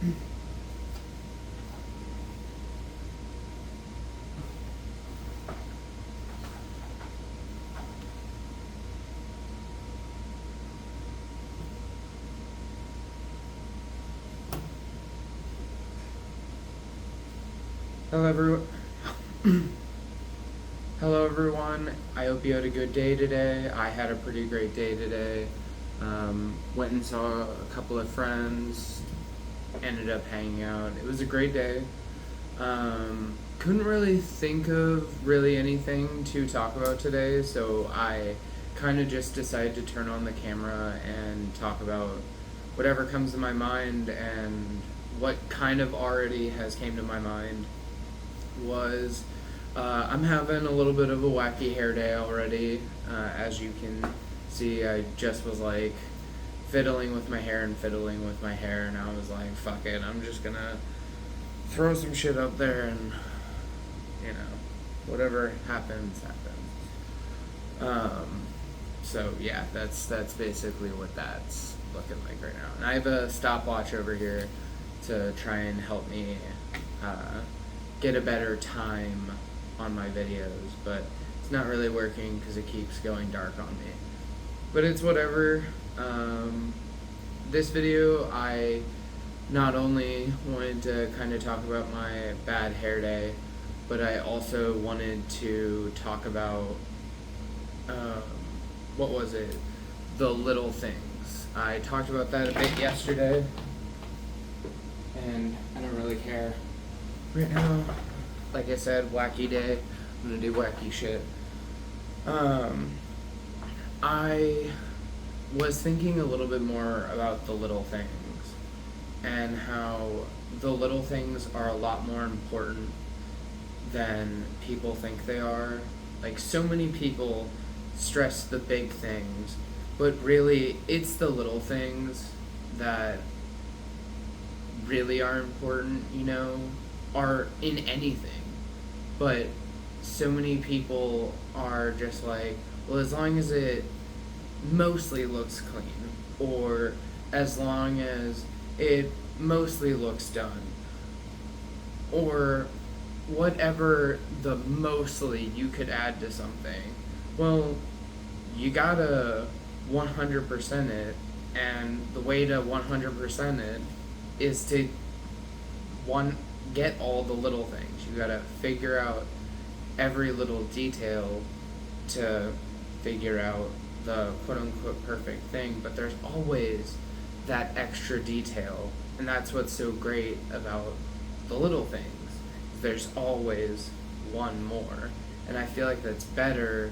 Hello, everyone. Hello, everyone. I hope you had a good day today. I had a pretty great day today. Went and saw a couple of friends. Ended up hanging out. It was a great day. Couldn't really think of really anything to talk about today, so I kind of just decided to turn on the camera and talk about whatever comes to my mind. And what kind of already has came to my mind was I'm having a little bit of a wacky hair day already. As you can see, I just was like fiddling with my hair, and I was like, fuck it, I'm just gonna throw some shit up there, and whatever happens. So yeah, that's basically what that's looking like right now. And I have a stopwatch over here to try and help me get a better time on my videos, but it's not really working because it keeps going dark on me. But it's whatever. This video, I not only wanted to kind of talk about my bad hair day, but I also wanted to talk about, what was it? The little things. I talked about that a bit yesterday, and I don't really care. Right now, like I said, wacky day. I'm gonna do wacky shit. I was thinking a little bit more about the little things and how the little things are a lot more important than people think they are. Like, so many people stress the big things, but really it's the little things that really are important, are in anything. But so many people are just like, well, as long as it mostly looks clean, or as long as it mostly looks done, or whatever the mostly you could add to something. Well, you gotta 100% it, and the way to 100% it is to get all the little things. You gotta figure out every little detail to figure out the quote-unquote perfect thing, but there's always that extra detail, and that's what's so great about the little things. There's always one more, and I feel like that's better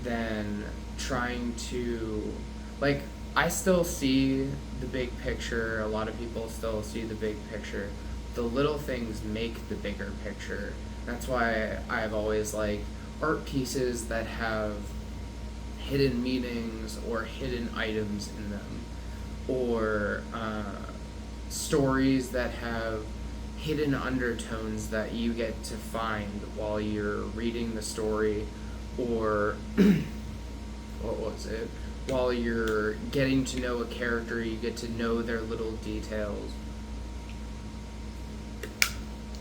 than trying to, like, I still see the big picture. A lot of people still see the big picture. The little things make the bigger picture. That's why I've always liked art pieces that have hidden meanings or hidden items in them, or stories that have hidden undertones that you get to find while you're reading the story, or while you're getting to know a character, you get to know their little details.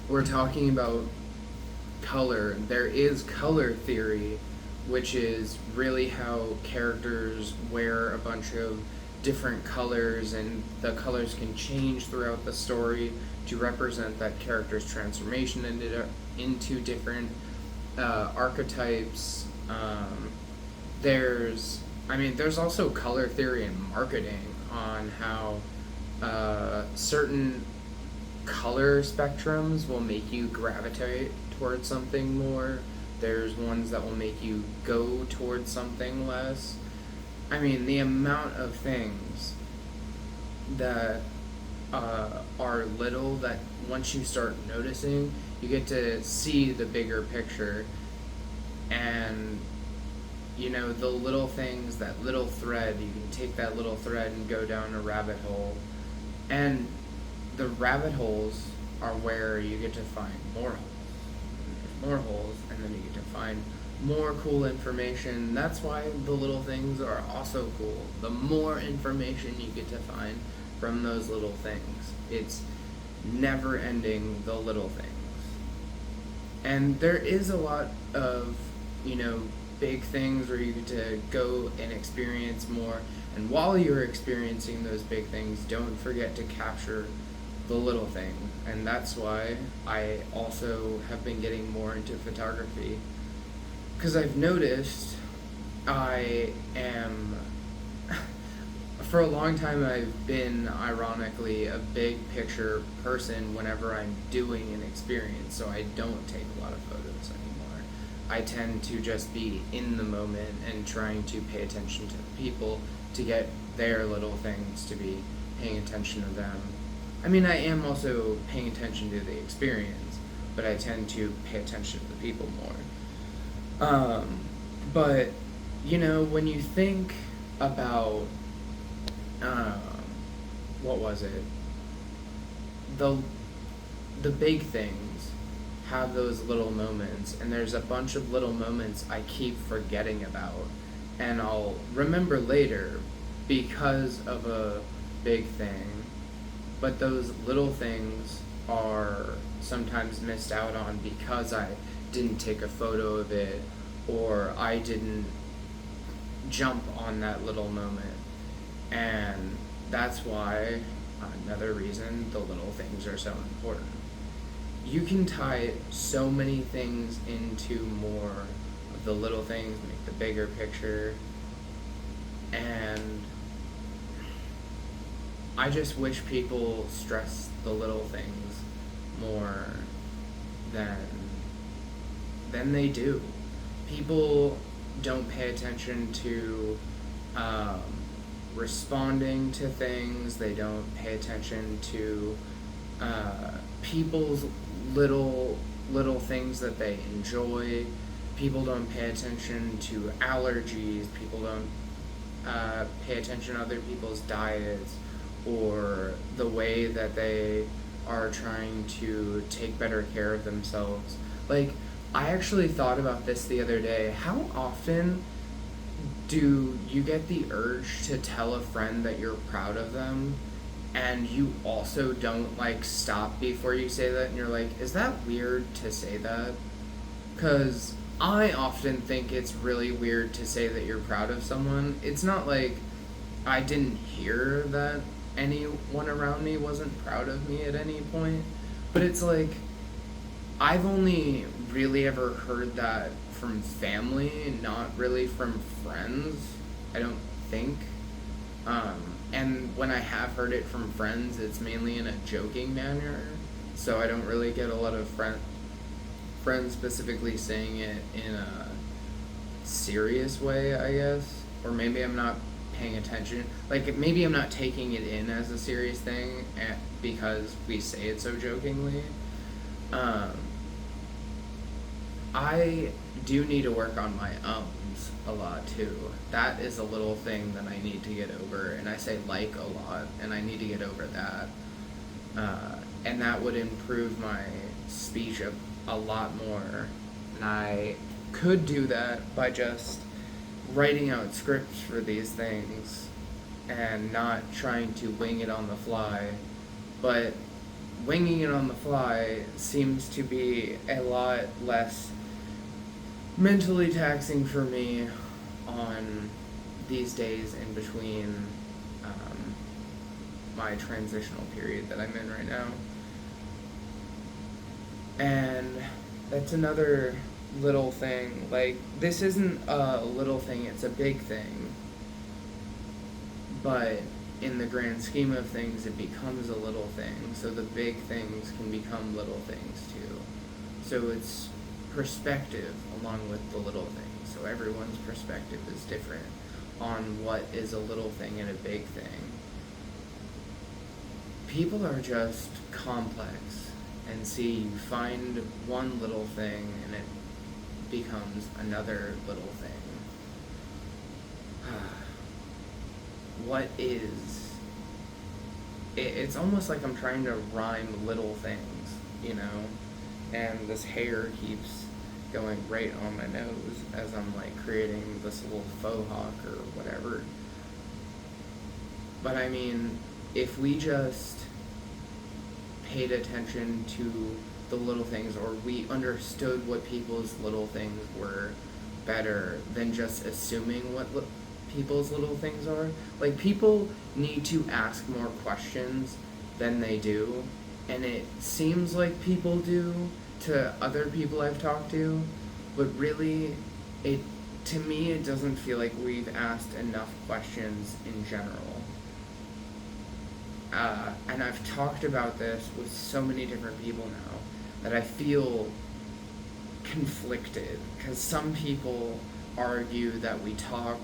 We're talking about color. There is color theory, which is really how characters wear a bunch of different colors, and the colors can change throughout the story to represent that character's transformation into different archetypes. There's also color theory in marketing on how certain color spectrums will make you gravitate towards something more. There's ones that will make you go towards something less. The amount of things that are little, that once you start noticing, you get to see the bigger picture. And the little things, that little thread, you can take that little thread and go down a rabbit hole, and the rabbit holes are where you get to find more holes. There's more holes, and then you get to find more cool information. That's why the little things are also cool. The more information you get to find, from those little things. It's never ending, the little things. And there is a lot of, big things where you get to go and experience more. And while you're experiencing those big things, don't forget to capture the little thing. And that's why I also have been getting more into photography. Because I've noticed I am, for a long time, I've been, ironically, a big picture person whenever I'm doing an experience, so I don't take a lot of photos anymore. I tend to just be in the moment and trying to pay attention to the people, to get their little things, to be paying attention to them. I mean, I am also paying attention to the experience, but I tend to pay attention to the people more. But, when you think about, what was it? The big things have those little moments, and there's a bunch of little moments I keep forgetting about, and I'll remember later because of a big thing, but those little things are sometimes missed out on because I didn't take a photo of it, or I didn't jump on that little moment. And that's why, another reason, the little things are so important. You can tie so many things into more of the little things, make the bigger picture, and I just wish people stress the little things more than they do. People don't pay attention to responding to things. They don't pay attention to people's little things that they enjoy. People don't pay attention to allergies. People don't pay attention to other people's diets or the way that they are trying to take better care of themselves. Like, I actually thought about this the other day. How often do you get the urge to tell a friend that you're proud of them, and you also don't stop before you say that, and you're like, is that weird to say that? Because I often think it's really weird to say that you're proud of someone. It's not like I didn't hear that anyone around me wasn't proud of me at any point, but it's like I've only really ever heard that from family, not really from friends, I don't think. And when I have heard it from friends, it's mainly in a joking manner, so I don't really get a lot of friends specifically saying it in a serious way, I guess. Or maybe I'm not paying attention. Maybe I'm not taking it in as a serious thing because we say it so jokingly. I do need to work on my ums a lot too. That is a little thing that I need to get over, and I say a lot, and I need to get over that. And that would improve my speech a lot more. And I could do that by just writing out scripts for these things and not trying to wing it on the fly. But winging it on the fly seems to be a lot less mentally taxing for me on these days in between my transitional period that I'm in right now. And that's another little thing. This isn't a little thing, it's a big thing. But in the grand scheme of things, it becomes a little thing. So the big things can become little things too. So it's perspective along with the little things. So everyone's perspective is different on what is a little thing and a big thing. People are just complex, and see, you find one little thing and it becomes another little thing. What is... It's almost like I'm trying to rhyme little things, and this hair keeps going right on my nose as I'm creating this little faux hawk or whatever. But I mean, if we just paid attention to the little things, or we understood what people's little things were better than just assuming what people's little things are. Like, people need to ask more questions than they do, and it seems like people do to other people I've talked to, but really, to me, it doesn't feel like we've asked enough questions in general. And I've talked about this with so many different people now that I feel conflicted, because some people argue that we talk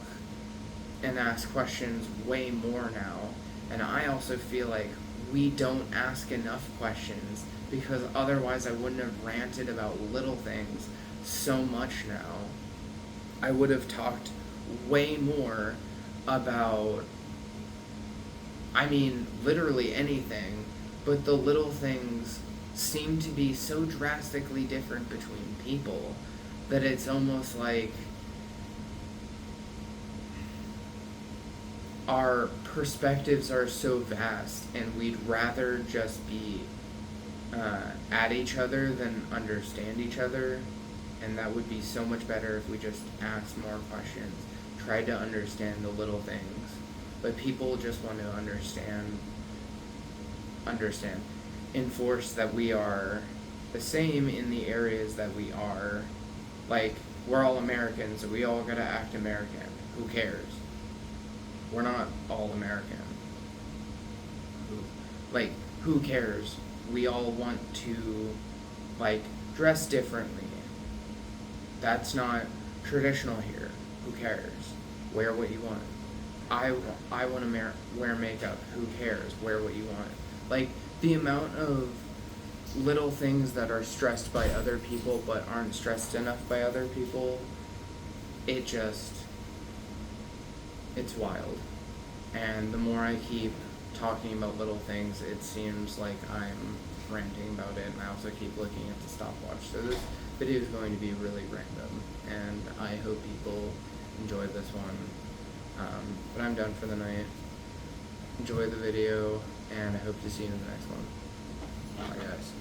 and ask questions way more now, and I also feel like we don't ask enough questions, because otherwise I wouldn't have ranted about little things so much now. I would have talked way more about, I mean, literally anything, but the little things seem to be so drastically different between people that it's almost like our perspectives are so vast, and we'd rather just be at each other than understand each other, and that would be so much better if we just asked more questions, tried to understand the little things. But people just want to enforce that we are the same in the areas that we are. Like, we're all Americans, so we all gotta act American. Who cares? We're not all American. Like, who cares? We all want to, like, dress differently. That's not traditional here. Who cares? Wear what you want. I want to wear makeup. Who cares? Wear what you want. Like, the amount of little things that are stressed by other people but aren't stressed enough by other people, it's wild. And the more I keep talking about little things, it seems like I'm ranting about it, and I also keep looking at the stopwatch. So this video is going to be really random, and I hope people enjoyed this one. But I'm done for the night. Enjoy the video, and I hope to see you in the next one. Bye, guys.